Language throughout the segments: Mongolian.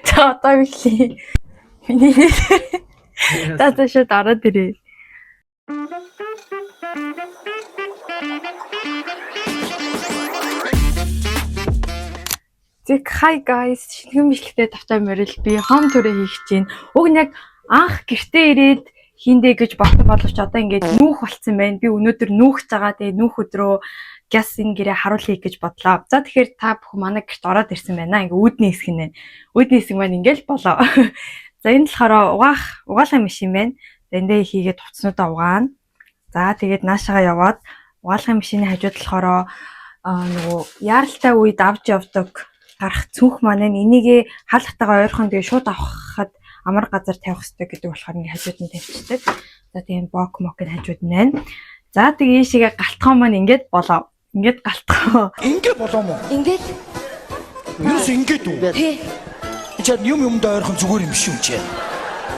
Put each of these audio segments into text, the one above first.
За одоо хэлье. Миний тата шууд ороод ирээ. Hi guys, шинэхэн бичлэгтэй тавтай морил би хом төрөө хийх чинь. Уг нь яг анх гэртээ ирээд хийндэ гэж бодсон боловч одоо ингээд нүүх болцсон байна. Би өнөөдөр нүүх цагаа тэгээ нүүх өдрөө гяс энэ гэрээ харуулъя гэж бодлоо. За тэгэхээр та бүхэн манай гэрт ороод ирсэн байна. Ингээ үүдний хэсэг нэ. Үүдний хэсэг маань ингээл болоо. За энэ болохоор угаалгын машин байна. За эндээ хийгээд хувцснуудаа угаана. За тэгээд наашаага яваад угаалгын машины хажууд болохоор нөгөө яаралтай үед авч явдаг гарах цүнх маань энийгээ хаалгатайгаа ойрхон тэгээ шууд авахад амар газар тавих хэрэгтэй гэдэг болохоор ингээ хажууд нь тавьчихдаг. За тийм бок мокын хажууд нь байна. За тэгээ ийшээгээ галтгоо маань ингээд болоо. Ингээд галтгоо. Ингээд болоо мó. Ингээд. Юус ингээд үү? Тий. Чад юмд ойрхон зүгээр юм шүү чи.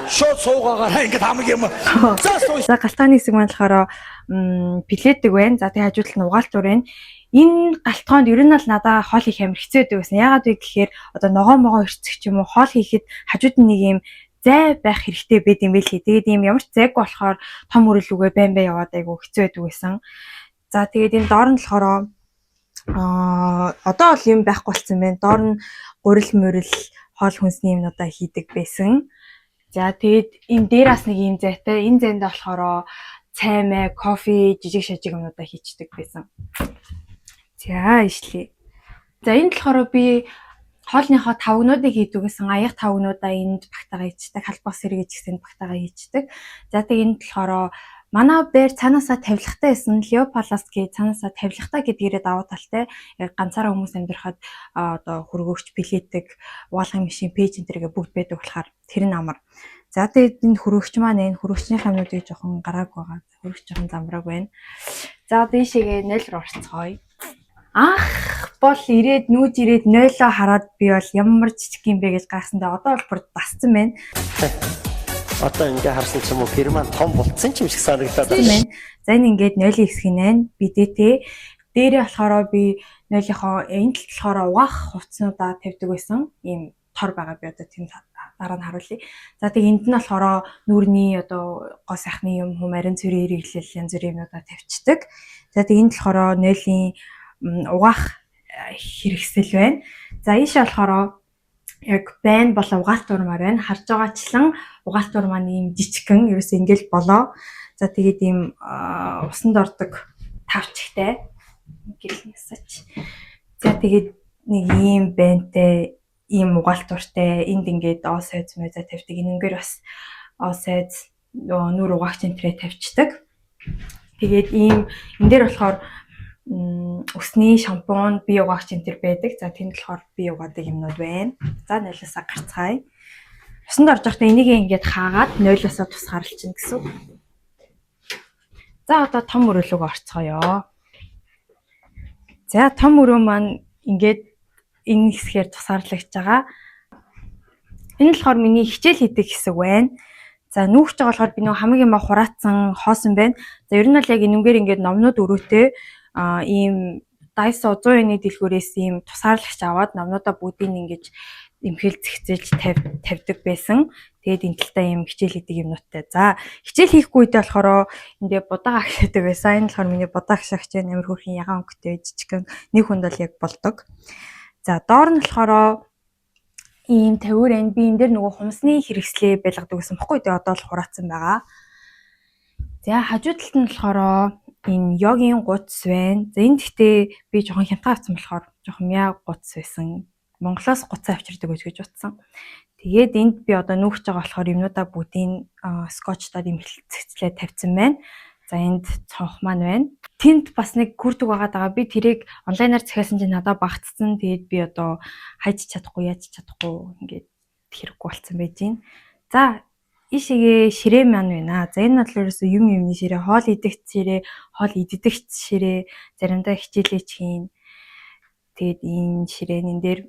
Шууд суугаагаар ингээд хамаг юм. За галтгааны хэсэг маань болохоор плетдэг байна. За тэгээ хажууд нь угаалтур байна. Энэ галтгоонд ер нь л надаа хоол хийх амар хэцүү байдаг гэсэн. Яагаад вэ гэхээр одоо ногоо ирцэх ч юм уу хоол хийхэд хажууд нь нэг юм зай байх хэрэгтэй байд юм билий. Тэгээд ийм ямар ч зайг болохоор том үрэлүүгээ байн яваад айгу хэцүү байдаг байсан. За тэгээд энэ доор нь болохоор одоо бол юм байхгүй болсон байна. Доор нь гурил мөрил хоол хүнсний юмнуудаа хийдэг байсан. За тэгээд энэ дээрээс нэг юм зайтай. Энэ зайндаа болохоор цаймаа, кофе, жижиг шажиг юмнуудаа хийчдэг байсан. За ишлээ. За энд болохоор би хоолныхоо тавгнуудыг хийдэг гэсэн. Аяг тавгнуудаа энд багтаага хийчдэг. Халбас сэргийж гэсэн багтаага хийчдэг. За тэгээ энд болохоор манай бээр цаанаасаа тавилгатай байсан. Леопласт гээ цаанаасаа тавилгатай гэдгээрээ давуу талтай. Яг ганцаараа хүмүүс амьдрахад одоо хөргөөгч плетдэг, угаалгын машин, пэйж энтергээ бүгд байдаг болохоор тэр нь амар. За тэгээд энэ хөргөгч маань энэ хөргөгчний хамнуудыг жоохон гарааг байгаа. Хөргөгч жоохон замбрааг байна. За дээшээгээ 0 руу орцгоё. Ах бол ирээд нүүж ирээд 0-оо хараад би бол ямар жижиг юм бэ гэж гайхсандаа одоо бол бүр дасцсан байна. Одоо ингээ харсан ч юм уу фирман том болцсон ч юм шиг санагдаад байна. За энэ ингээд 0-ийн хэсэг нь би дээтэй. Дээрээ болохоор би 0-ийнхоо энэ талд болохоор угаах хувцснуудаа тавьдаг байсан. Ийм тор байгаа би одоо тийм дараа нь харуулъя. За тэг энд нь болохоор нүрний одоо гоо сайхны юм humарын цэрийн хэрэглэл янз бүрийн юмудаа тавьчихдаг. За тэг энд болохоор 0-ийн угаах хэрэгсэл байна. За ийшээ болохоор яг байн болоо угаалтур маар байна. Харж байгаачлан угаалтур маань ийм жижигхэн ерөөсөө ингээл болоо. За тэгээд ийм усанд ордог тавчигтай гэл насаач. За тэгээд нэг ийм байнтай ийм угаалтуртай энд ингээд оос ойц мэзэ тавьдаг. Энэнгээр бас оос ойц нүр угаагч энтрээ тавьчихдаг. Тэгээд ийм энэ дээр болохоор өсний шампунь, бие угаагч энэ төр байдаг. За тэнд болохоор бие угаадаг юмнууд байна. За 0-аас гарцгаая. Усанд орж байхдаа энийг ингээд хаагаад 0-аас тусгаарлчихна гэсэн. За одоо том өрөөлөг орцгоё. За том өрөө маань ингээд энэ хэсгээр тусгаарлагдж байгаа. Энэ болохоор миний хичээл хийдэг хэсэг байна. За нүүхж байгаа болохоор би нэг хамгийн маа хураацсан хоосон байна. За ер нь бол яг энэгээр ингээд номнууд өрөөтэй ийм Daiso 100-ны дэлгүүрээс ийм тусгаарлагч аваад номнуудаа бүгдийг ингэж эмхэл зэгцээж тавьдаг байсан. Тэгээд энэ талдаа ийм хичээл хийдэг юмнуудтай. За хичээл хийхгүй үедээ болохоор эндээ будаага агшаадаг байсан. Энэ болохоор миний будаага агшаагч амар хөрхийн ягаан өнгөтэй жижигхэн нэг хүнд бол яг болдог. За доор нь болохоор ийм тавиур энэ би энэ дээр нөгөө хумсны хэрэгслээ байлгадаг гэсэн баггүй дээ одоо л хураацсан байгаа. За хажуу талд нь болохоор энэ йогийн гуц байна. За энэ гэхдээ би жоохон хямдхан авсан болохоор жоохон мяа гуц байсан. Монголоос гуцаа авчирдаг гэж утсан. Тэгээд энд би одоо нүүхж байгаа болохоор юмнуудаа бүгдийг скотчтаад юм хэлцэгцлээ тавьсан байна. За энд цонх маань байна. Тэнд бас нэг хүрдэг байгаа. Би тэрийг онлайнаар захиалсан чинь надад багтцсан. Тэгээд би одоо хайж чадахгүй, яаж чадахгүй ингээд хэрэггүй болсон байж гин. За ишигээ ширээ маань байна. За энэ бол ерөөсөө юмны ширээ, хоол идэгч ширээ, хоол иддэгч ширээ, заримдаа хичээлээч хийн. Тэгээд энэ ширээн дээр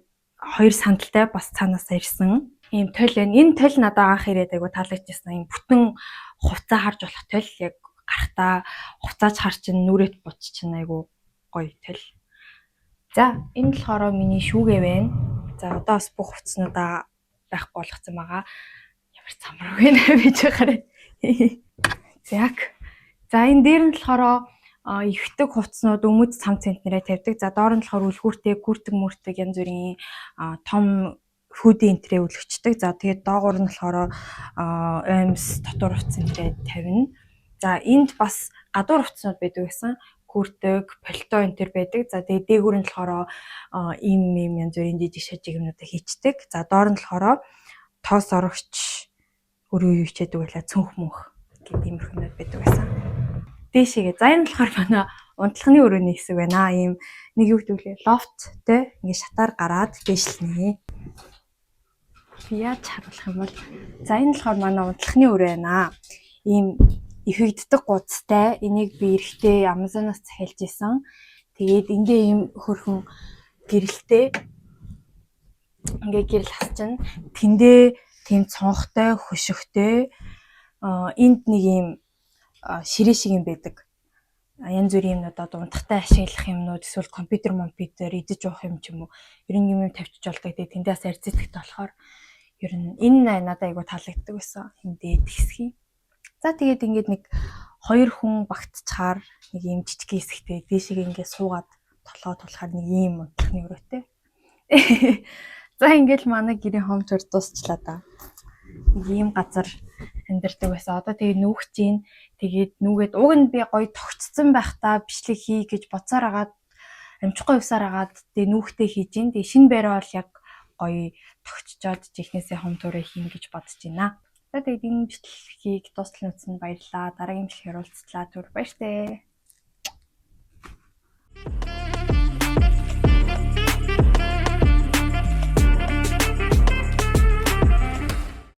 хоёр сандалтай бас цаанаас ирсэн. Ийм тойл байна. Энэ тойл надад анх ирээд айгу таалагдчихсан. Ийм бүтэн хувцас харж болох тойл яг гарахтаа хувцаач хар чин нүрэт буц чин айгу гоё тойл. За энэ болохоор миний шүүгээ байна. За одоо бас бүх хувцснуудаа байхгүй болгоцсон байгаа. Ямар цамраг вэ гэж хараа. За энэ дээр нь болохоор ихдэг хувцснууд өмд цам центнэрээ тавьдаг. За доор нь болохоор үлгүүртэй, гүртэг янз бүрийн том хүүдийн энтрээ үлгчдэг. За тэгээд доогуур нь болохоор оймс дотор хувцс энтрээ тавина. За энд бас гадуур хувцснууд байдаг гэсэн. Гүртэг, пальто энтер байдаг. За тэгээд дээгүүр нь болохоор ийм янз бүрийн жижиг шажиг юмнуудыг хийчдэг. За доор нь болохоор тоос орогч өрөө юу хичээдэг байлаа цүнх мөнх гэдэг иймэрхүү юмуд байдаг байсан. Дээшээгээ за энэ болохоор манай унтлагын өрөөний хэсэг байна. Ийм нэг юу гэдэг вэ? Лофттэй ингээд шатаар гараад дээшлэнэ. Би яаж харуулах юм бол за энэ болохоор манай унтлагын өрөө байна. Ийм ихэгддэг гудастай. Энийг би эрэхтэй Amazon-оос захиалж исэн. Тэгээд ингээ ийм хөрхөн гэрэлтэй ингээ гэрэл хасчин тэндээ тийм цонхтой, хөшөгтэй энд нэг ийм ширээ шиг юм байдаг. Янз бүрийн юмнууд одоо унтахтай ашиглах юмнууд эсвэл компьютер идэж уух юм ч юм уу. Ер нь юм тавьчих болдог. Тэгээд тэндээс арзитгт болохоор ер нь энэ надад айгу таалагддаг байсан. Эндээ тэгсхий. За тэгээд ингээд нэг хоёр хүн багтчихаар нэг ийм жижиг хэсэгтэй дээшээ ингээд суугаад толгой тулахаар нэг ийм унтлагын өрөөтэй. За ингээд манай гэрийн хом тур дуусчлаа да. Нэг ийм газар амьдардаг байсан. Одоо тэгээд нүүх чинь тэгээд нүгээд уг нь би гоё тогтцсон байхдаа бичлэг хий гэж боцоор агаад амжихгүй явсаар агаад тэгээд нүүхтэй хийж гин. Тэгээд шинэ байраа бол яг гоё тогтчоод жихнээсээ хом тураа хийн гэж бодож байна. За тэгээд энэ бичлэгийг дуустал нүцэнд баярлалаа. Дараагийн бичлэгээр уулзлаа. Түр баяртай.